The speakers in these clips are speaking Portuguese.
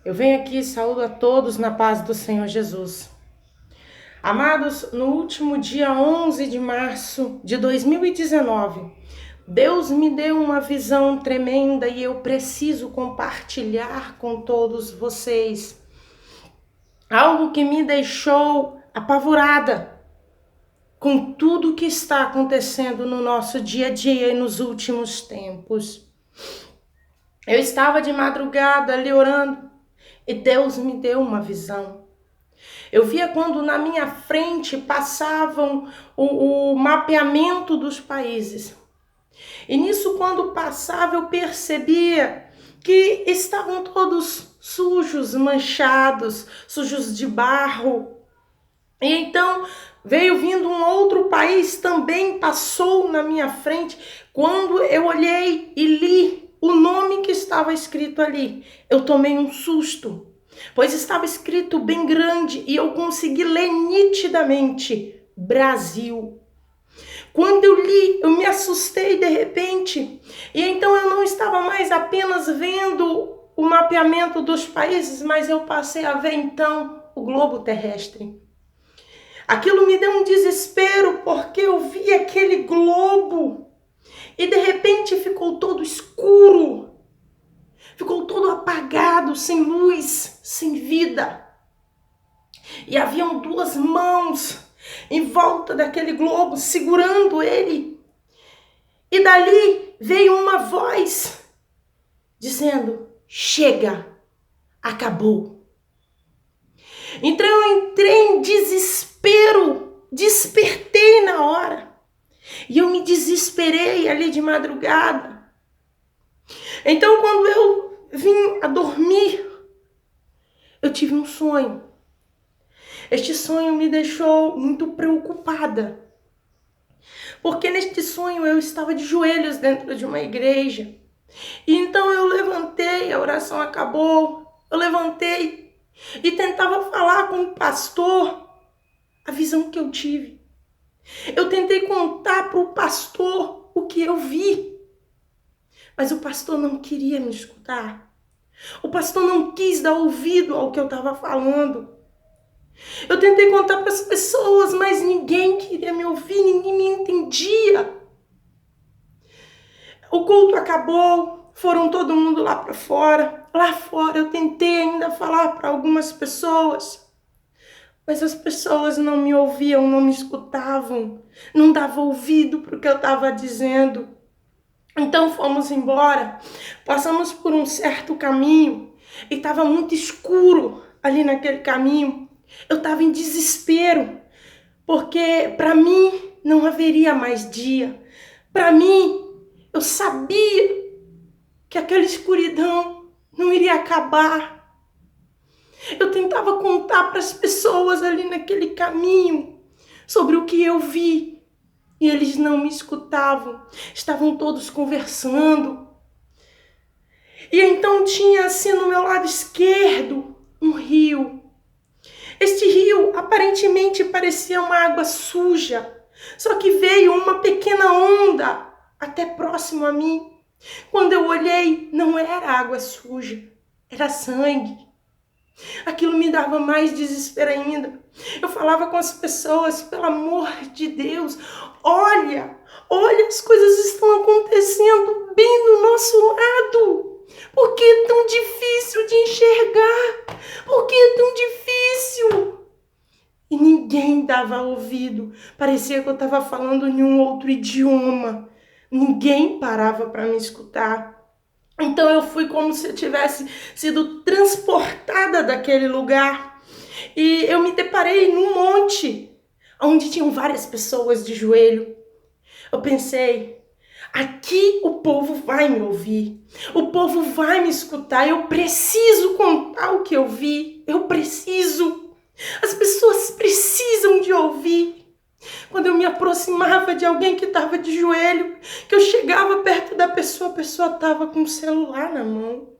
Eu venho aqui e saúdo a todos na paz do Senhor Jesus. Amados, no último dia 11 de março de 2019, Deus me deu uma visão tremenda e eu preciso compartilhar com todos vocês. Algo que me deixou apavorada com tudo que está acontecendo no nosso dia a dia e nos últimos tempos. Eu estava de madrugada ali orando e Deus me deu uma visão. Eu via quando na minha frente passavam o mapeamento dos países. E nisso, quando passava, eu percebia que estavam todos sujos, manchados, sujos de barro. E então veio vindo um outro país, também passou na minha frente. Quando eu olhei e li o nome que estava escrito ali, eu tomei um susto, pois estava escrito bem grande e eu consegui ler nitidamente: Brasil. Quando eu li, eu me assustei de repente. E então eu não estava mais apenas vendo o mapeamento dos países, mas eu passei a ver então o globo terrestre. Aquilo me deu um desespero, porque eu vi aquele globo e de repente ficou todo escuro. Ficou todo apagado, sem luz, sem vida. E haviam duas mãos em volta daquele globo, segurando ele. E dali veio uma voz dizendo: chega, acabou. Então eu entrei em desespero, despertei na hora. E eu me desesperei ali de madrugada. Então quando eu vim a dormir, eu tive um sonho. Este sonho me deixou muito preocupada. Porque neste sonho eu estava de joelhos dentro de uma igreja. E então eu levantei, a oração acabou. Eu levantei e tentava falar com o pastor a visão que eu tive. Eu tentei contar para o pastor o que eu vi. Mas o pastor não queria me escutar. O pastor não quis dar ouvido ao que eu estava falando. Eu tentei contar para as pessoas, mas ninguém queria me ouvir, ninguém me entendia. O culto acabou, foram todo mundo lá para fora. Lá fora eu tentei ainda falar para algumas pessoas, mas as pessoas não me ouviam, não me escutavam, não davam ouvido para o que eu estava dizendo. Então fomos embora, passamos por um certo caminho e estava muito escuro ali naquele caminho. Eu estava em desespero, porque para mim não haveria mais dia. Para mim, eu sabia que aquela escuridão não iria acabar. Eu tentava contar para as pessoas ali naquele caminho sobre o que eu vi. E eles não me escutavam, estavam todos conversando. E então tinha assim no meu lado esquerdo um rio. Este rio aparentemente parecia uma água suja, só que veio uma pequena onda até próximo a mim. Quando eu olhei, não era água suja, era sangue. Aquilo me dava mais desespero ainda. Eu falava com as pessoas: pelo amor de Deus, olha, as coisas estão acontecendo bem do nosso lado. Por que é tão difícil de enxergar? Por que é tão difícil? E ninguém dava ouvido. Parecia que eu estava falando em um outro idioma. Ninguém parava para me escutar. Então eu fui como se eu tivesse sido transportada daquele lugar. E eu me deparei num monte, onde tinham várias pessoas de joelho. Eu pensei: aqui o povo vai me ouvir. O povo vai me escutar. Eu preciso contar o que eu vi. Eu preciso. As pessoas precisam de ouvir. Quando eu me aproximava de alguém que estava de joelho, que eu chegava perto da pessoa, a pessoa estava com o celular na mão.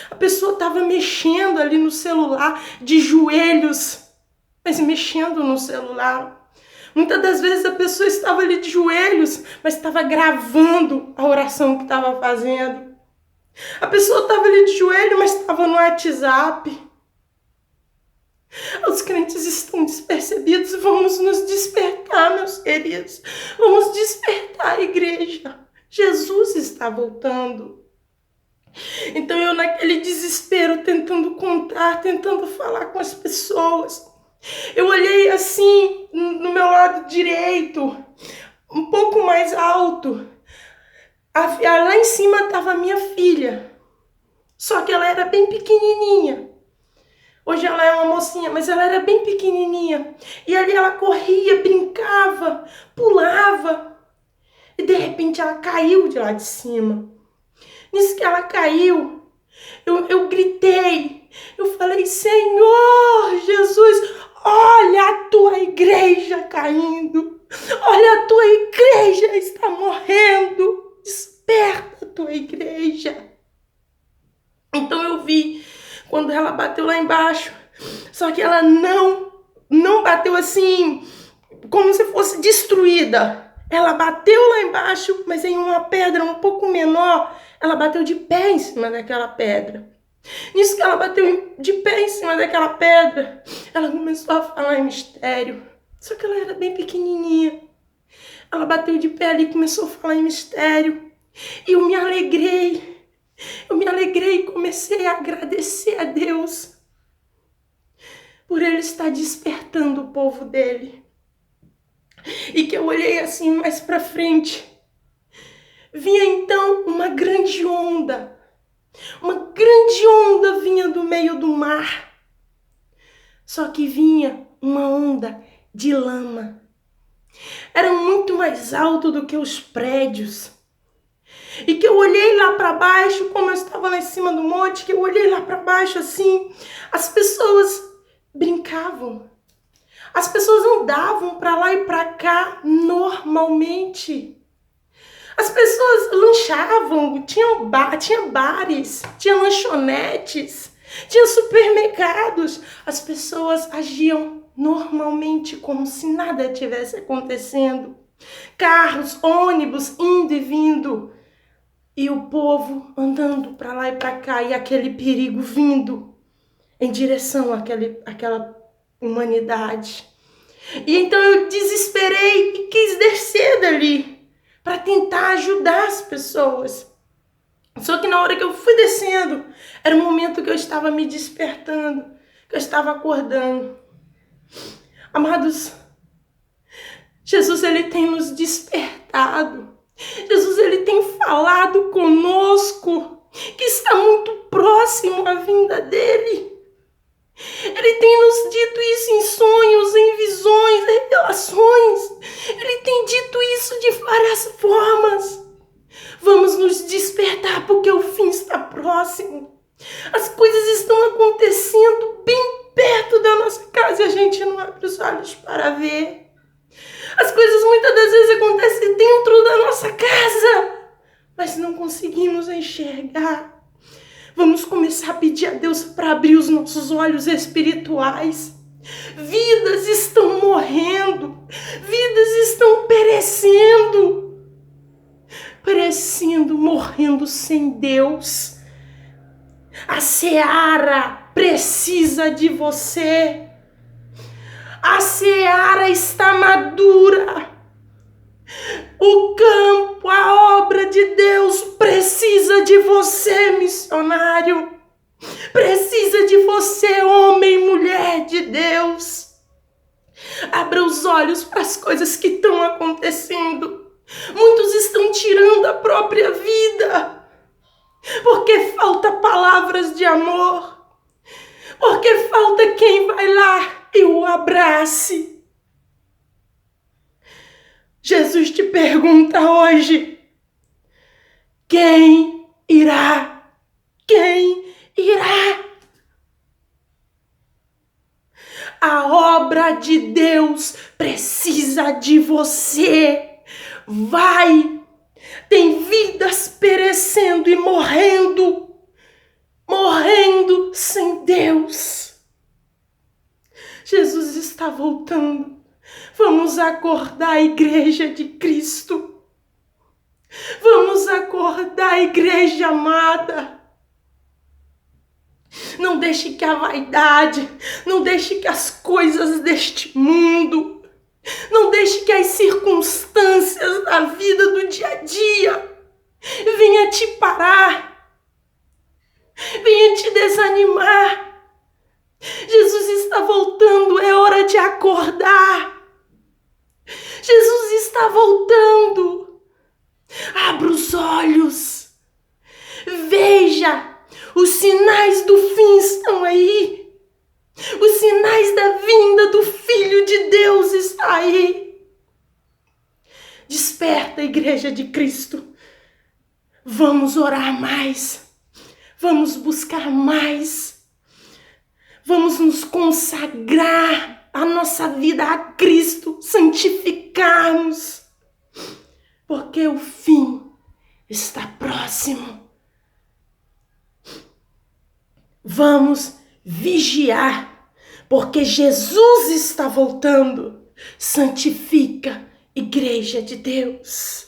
A pessoa estava mexendo ali no celular, de joelhos, mas mexendo no celular. Muitas das vezes a pessoa estava ali de joelhos, mas estava gravando a oração que estava fazendo. A pessoa estava ali de joelho, mas estava no WhatsApp. Os crentes estão despercebidos. Vamos nos despertar, meus queridos. Vamos despertar a igreja. Jesus está voltando. Então eu naquele desespero, tentando contar, tentando falar com as pessoas, eu olhei assim no meu lado direito, um pouco mais alto. Lá em cima estava a minha filha, só que ela era bem pequenininha. Hoje ela é uma mocinha, mas ela era bem pequenininha. E ali ela corria, brincava, pulava. E de repente ela caiu de lá de cima. Nisso que ela caiu, eu gritei. Eu falei, Senhor Jesus, olha a tua igreja caindo. Olha, a tua igreja está morrendo. Desperta a tua igreja. Então eu vi quando ela bateu lá embaixo. Só que ela não bateu assim, como se fosse destruída. Ela bateu lá embaixo, mas em uma pedra um pouco menor. Ela bateu de pé em cima daquela pedra. Nisso que ela bateu de pé em cima daquela pedra, ela começou a falar em mistério. Só que ela era bem pequenininha. Ela bateu de pé ali e começou a falar em mistério. E eu me alegrei. E comecei a agradecer a Deus por Ele estar despertando o povo dele. E que eu olhei assim mais pra frente. Vinha então uma grande onda. Uma grande onda vinha do meio do mar. Só que vinha uma onda de lama. Era muito mais alto do que os prédios. E que eu olhei lá para baixo, como eu estava lá em cima do monte, que eu olhei lá para baixo assim, as pessoas brincavam. As pessoas andavam para lá e para cá normalmente. As pessoas lanchavam, tinha bares, tinha lanchonetes, tinha supermercados. As pessoas agiam normalmente, como se nada tivesse acontecendo. Carros, ônibus indo e vindo. E o povo andando para lá e para cá, e aquele perigo vindo em direção àquela humanidade. E então eu desesperei e quis descer dali para tentar ajudar as pessoas. Só que na hora que eu fui descendo, era o momento que eu estava me despertando, que eu estava acordando. Amados, Jesus, Ele tem nos despertado. Jesus, Ele tem falado conosco, que está muito próximo à vinda dele. Ele tem nos dito isso em sonhos, em visões, em revelações. Ele tem dito isso de várias formas. Vamos nos despertar porque o fim está próximo. As coisas estão acontecendo bem perto da nossa casa e a gente não abre os olhos para ver. As coisas muitas das vezes acontecem dentro da nossa casa, mas não conseguimos enxergar. Vamos começar a pedir a Deus para abrir os nossos olhos espirituais. Vidas estão morrendo, vidas estão perecendo, morrendo sem Deus. A seara precisa de você. A seara está madura. O campo, a obra de Deus precisa de você, missionário. Precisa de você, homem e mulher de Deus. Abra os olhos para as coisas que estão acontecendo. Muitos estão tirando a própria vida, porque falta palavras de amor, porque falta quem vai lá e o abrace. Jesus te pergunta hoje, quem irá? Quem irá? A obra de Deus precisa de você. Vai! Tem vidas perecendo e morrendo sem Deus. Jesus está voltando. Vamos acordar a igreja de Cristo. Vamos acordar, igreja amada. Não deixe que a vaidade, não deixe que as coisas deste mundo, não deixe que as circunstâncias da vida do dia a dia venha te parar, venha te desanimar. Jesus está voltando, é hora de acordar. Jesus está voltando. Abra os olhos, veja. Os sinais do fim estão aí. Os sinais da vinda do Filho de Deus estão aí. Desperta, Igreja de Cristo. Vamos orar mais. Vamos buscar mais. Vamos nos consagrar a nossa vida a Cristo, santificarmos. Porque o fim está próximo. Vamos vigiar, porque Jesus está voltando. Santifica, Igreja de Deus.